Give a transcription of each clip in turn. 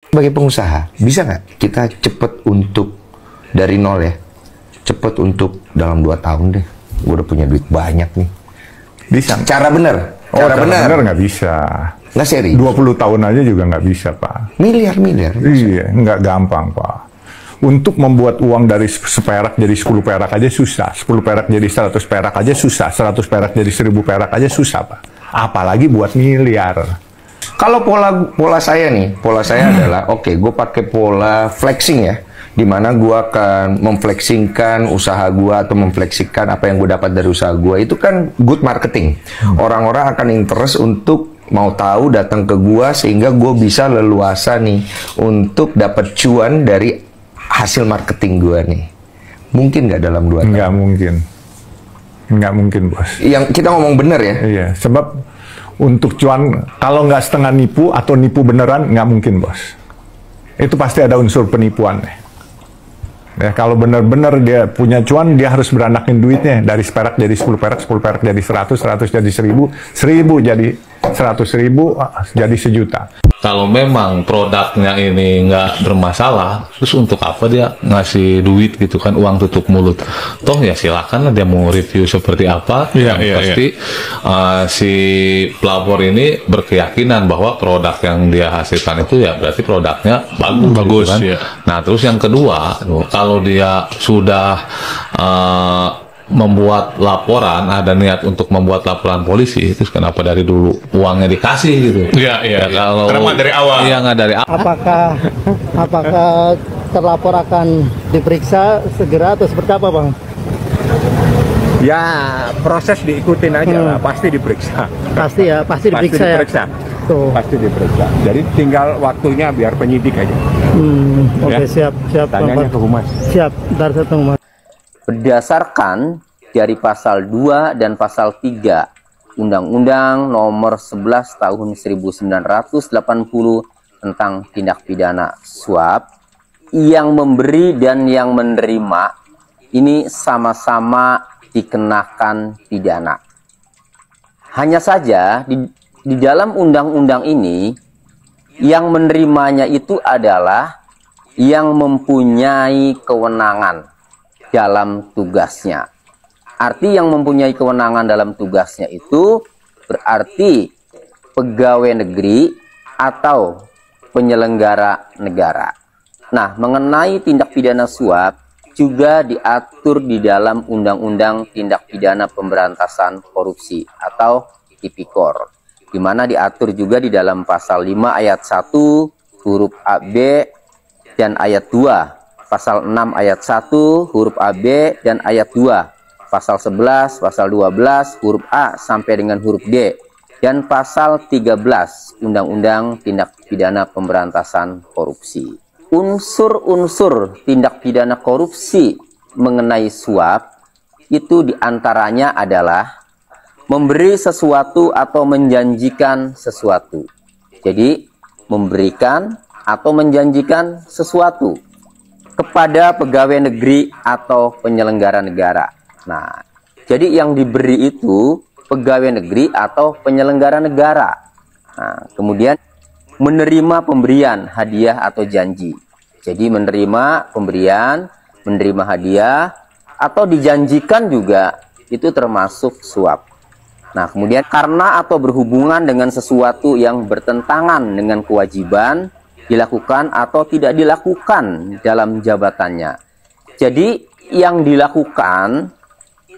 Sebagai pengusaha, bisa nggak kita cepet untuk dari nol ya? Cepet untuk dalam 2 tahun deh, gue udah punya duit banyak nih. Bisa. Cara bener? Cara bener nggak bisa. Nggak seri? 20 tahun aja juga nggak bisa, Pak. Miliar-miliar? Iya, nggak gampang, Pak. Untuk membuat uang dari seperak jadi 10 perak aja susah. 10 perak jadi 100 perak aja susah. 100 perak jadi 1000 perak aja susah, Pak. Apalagi buat miliar. Kalau pola saya nih, pola saya adalah oke, gue pakai pola flexing ya, dimana gue akan memflexingkan usaha gue atau memfleksikan apa yang gue dapat dari usaha gue. Itu kan good marketing. Orang-orang akan interest untuk mau tahu, datang ke gue, sehingga gue bisa leluasa nih untuk dapat cuan dari hasil marketing gue nih. Mungkin nggak dalam 2 tahun? Nggak mungkin. Nggak mungkin, Bos. Yang kita ngomong bener ya? Iya, sebab untuk cuan, kalau nggak setengah nipu atau nipu beneran, nggak mungkin, Bos. Itu pasti ada unsur penipuan. Ya, kalau benar-benar dia punya cuan, dia harus beranakin duitnya. Dari seperak jadi 10 perak, 10 perak jadi 100, 100 jadi 1000, 1000 jadi 100.000, jadi 1 juta. Kalau memang produknya ini nggak bermasalah, terus untuk apa dia ngasih duit gitu kan, uang tutup mulut? Toh ya silakan dia mau review seperti apa. Pasti si pelapor ini berkeyakinan bahwa produk yang dia hasilkan itu ya berarti produknya bagus gitu kan? Nah terus yang kedua, kalau dia sudah membuat laporan, ada niat untuk membuat laporan polisi, terus kenapa dari dulu uangnya dikasih gitu? Iya. Kalau Karena dari awal. Iya, nggak dari awal. Apakah terlapor akan diperiksa segera atau seperti apa, Bang? Ya proses diikutin aja lah, pasti diperiksa. Pasti ya, pasti diperiksa. Tuh. Pasti diperiksa. Jadi tinggal waktunya biar penyidik aja. Oke, siap. Tanyanya ke Humas. Siap, dari satu Humas. Berdasarkan dari pasal 2 dan pasal 3 Undang-Undang Nomor 11 Tahun 1980 tentang tindak pidana suap, yang memberi dan yang menerima ini sama-sama dikenakan pidana. Hanya saja di dalam undang-undang ini yang menerimanya itu adalah yang mempunyai kewenangan dalam tugasnya. Arti yang mempunyai kewenangan dalam tugasnya itu berarti pegawai negeri atau penyelenggara negara. Nah, mengenai tindak pidana suap juga diatur di dalam Undang-Undang Tindak Pidana Pemberantasan Korupsi atau Tipikor, di mana diatur juga di dalam pasal 5 ayat 1 huruf A, B dan ayat 2. Pasal 6 ayat 1 huruf A, B dan ayat 2, pasal 11, pasal 12 huruf A sampai dengan huruf D, dan pasal 13 Undang-Undang Tindak Pidana Pemberantasan Korupsi. Unsur-unsur tindak pidana korupsi mengenai suap itu diantaranya adalah memberi sesuatu atau menjanjikan sesuatu. Jadi memberikan atau menjanjikan sesuatu kepada pegawai negeri atau penyelenggara negara. Nah, jadi yang diberi itu pegawai negeri atau penyelenggara negara. Nah, kemudian menerima pemberian, hadiah atau janji. Jadi menerima pemberian, menerima hadiah, atau dijanjikan juga itu termasuk suap. Nah, kemudian karena atau berhubungan dengan sesuatu yang bertentangan dengan kewajiban, dilakukan atau tidak dilakukan dalam jabatannya. Jadi yang dilakukan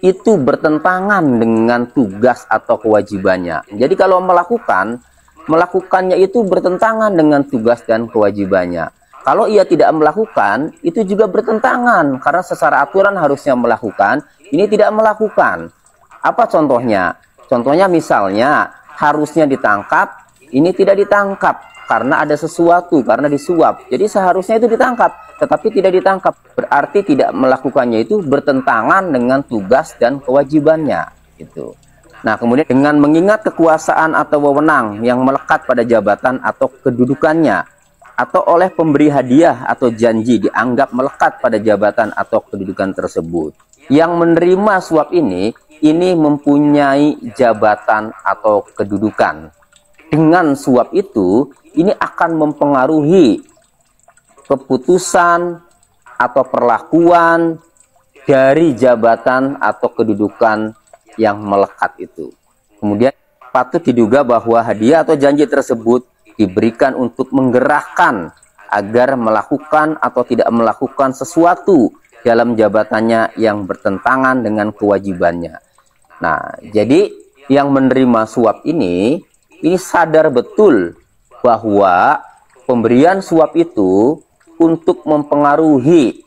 itu bertentangan dengan tugas atau kewajibannya. Jadi kalau melakukannya itu bertentangan dengan tugas dan kewajibannya. Kalau ia tidak melakukan, itu juga bertentangan karena secara aturan harusnya melakukan, ini tidak melakukan. Apa contohnya? Contohnya misalnya harusnya ditangkap, ini tidak ditangkap karena ada sesuatu, karena disuap. Jadi seharusnya itu ditangkap, tetapi tidak ditangkap. Berarti tidak melakukannya itu bertentangan dengan tugas dan kewajibannya. Gitu. Nah, kemudian dengan mengingat kekuasaan atau wewenang yang melekat pada jabatan atau kedudukannya, atau oleh pemberi hadiah atau janji dianggap melekat pada jabatan atau kedudukan tersebut. Yang menerima suap ini mempunyai jabatan atau kedudukan. Dengan suap itu, ini akan mempengaruhi keputusan atau perlakuan dari jabatan atau kedudukan yang melekat itu. Kemudian patut diduga bahwa hadiah atau janji tersebut diberikan untuk menggerakkan agar melakukan atau tidak melakukan sesuatu dalam jabatannya yang bertentangan dengan kewajibannya. Nah, jadi yang menerima suap ini sadar betul bahwa pemberian suap itu untuk mempengaruhi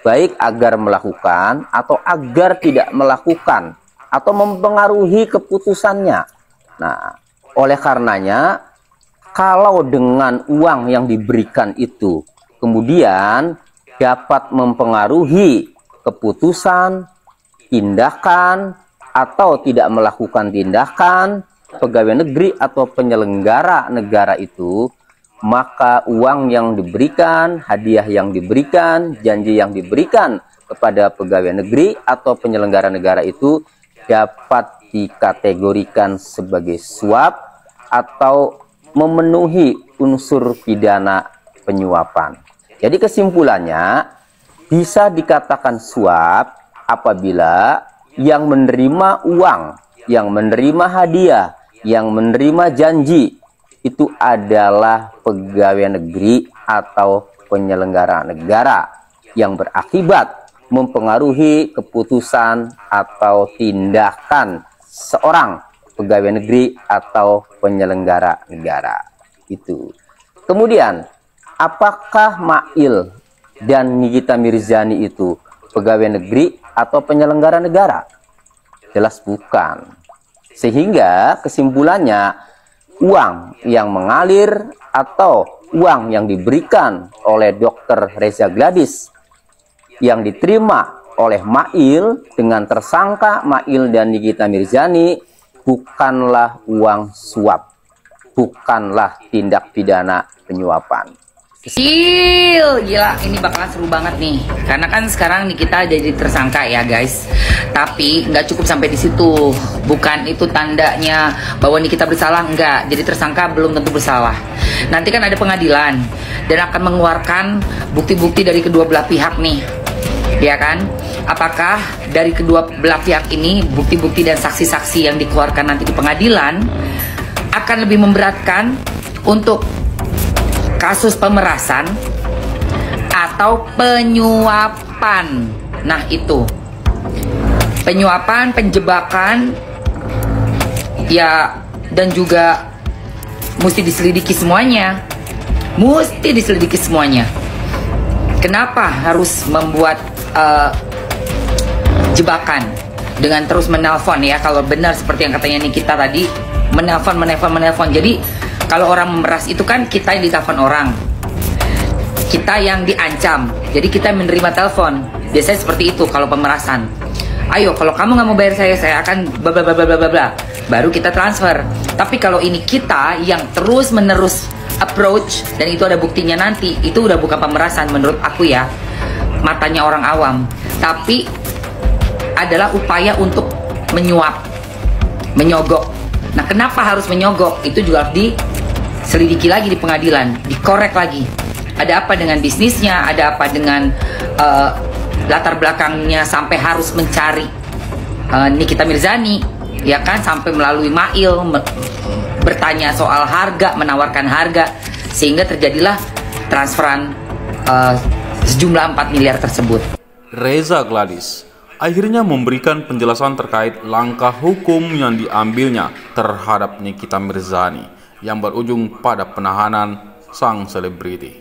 baik agar melakukan atau agar tidak melakukan atau mempengaruhi keputusannya. Nah, oleh karenanya kalau dengan uang yang diberikan itu kemudian dapat mempengaruhi keputusan, tindakan, atau tidak melakukan tindakan pegawai negeri atau penyelenggara negara itu, maka uang yang diberikan, hadiah yang diberikan, janji yang diberikan kepada pegawai negeri atau penyelenggara negara itu dapat dikategorikan sebagai suap atau memenuhi unsur pidana penyuapan. Jadi kesimpulannya bisa dikatakan suap apabila yang menerima uang, yang menerima hadiah, yang menerima janji itu adalah pegawai negeri atau penyelenggara negara yang berakibat mempengaruhi keputusan atau tindakan seorang pegawai negeri atau penyelenggara negara itu. Kemudian, apakah Mail dan Nikita Mirzani itu pegawai negeri atau penyelenggara negara? Jelas bukan. Sehingga kesimpulannya uang yang mengalir atau uang yang diberikan oleh Dr. Reza Gladys yang diterima oleh Mail dengan tersangka Mail dan Nikita Mirzani bukanlah uang suap, bukanlah tindak pidana penyuapan. Gila, ini bakalan seru banget nih. Karena kan sekarang Nikita jadi tersangka ya guys. Tapi nggak cukup sampai di situ. Bukan itu tandanya bahwa Nikita bersalah, enggak. Jadi tersangka belum tentu bersalah. Nanti kan ada pengadilan dan akan mengeluarkan bukti-bukti dari kedua belah pihak nih. Ya kan? Apakah dari kedua belah pihak ini bukti-bukti dan saksi-saksi yang dikeluarkan nanti di pengadilan akan lebih memberatkan untuk kasus pemerasan atau penyuapan. Nah itu penyuapan, penjebakan ya, dan juga mesti diselidiki semuanya. Mesti diselidiki semuanya. Kenapa harus membuat jebakan dengan terus menelpon ya? Kalau benar seperti yang katanya Nikita tadi, menelpon. Jadi kalau orang memeras itu kan kita yang ditelepon orang, kita yang diancam. Jadi kita menerima telepon. Biasanya seperti itu kalau pemerasan. Ayo, kalau kamu nggak mau bayar saya akan bla bla bla bla bla bla. Baru kita transfer. Tapi kalau ini kita yang terus menerus approach dan itu ada buktinya nanti, itu udah bukan pemerasan menurut aku ya, matanya orang awam. Tapi adalah upaya untuk menyuap, menyogok. Nah, kenapa harus menyogok? Itu juga harus diselidiki lagi di pengadilan, dikorek lagi. Ada apa dengan bisnisnya? Ada apa dengan latar belakangnya sampai harus mencari Nikita Mirzani, ya kan? Sampai melalui Mail bertanya soal harga, menawarkan harga, sehingga terjadilah transferan sejumlah 4 miliar tersebut. Reza Gladys akhirnya memberikan penjelasan terkait langkah hukum yang diambilnya terhadap Nikita Mirzani yang berujung pada penahanan sang selebriti.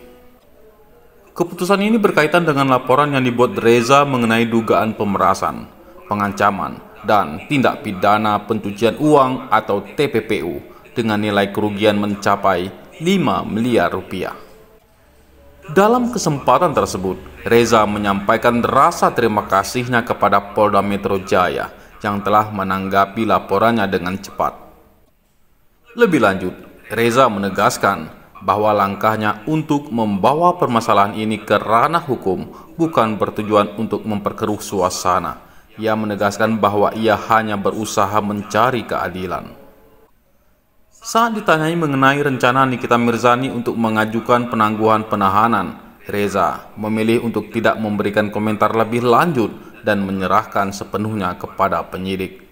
Keputusan ini berkaitan dengan laporan yang dibuat Reza mengenai dugaan pemerasan, pengancaman, dan tindak pidana pencucian uang atau TPPU dengan nilai kerugian mencapai 5 miliar rupiah. Dalam kesempatan tersebut, Reza menyampaikan rasa terima kasihnya kepada Polda Metro Jaya yang telah menanggapi laporannya dengan cepat. Lebih lanjut, Reza menegaskan bahwa langkahnya untuk membawa permasalahan ini ke ranah hukum bukan bertujuan untuk memperkeruh suasana. Ia menegaskan bahwa ia hanya berusaha mencari keadilan. Saat ditanyai mengenai rencana Nikita Mirzani untuk mengajukan penangguhan penahanan, Reza memilih untuk tidak memberikan komentar lebih lanjut dan menyerahkan sepenuhnya kepada penyidik.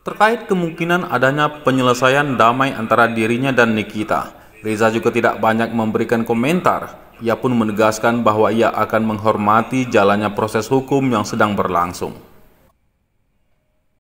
Terkait kemungkinan adanya penyelesaian damai antara dirinya dan Nikita, Reza juga tidak banyak memberikan komentar. Ia pun menegaskan bahwa ia akan menghormati jalannya proses hukum yang sedang berlangsung.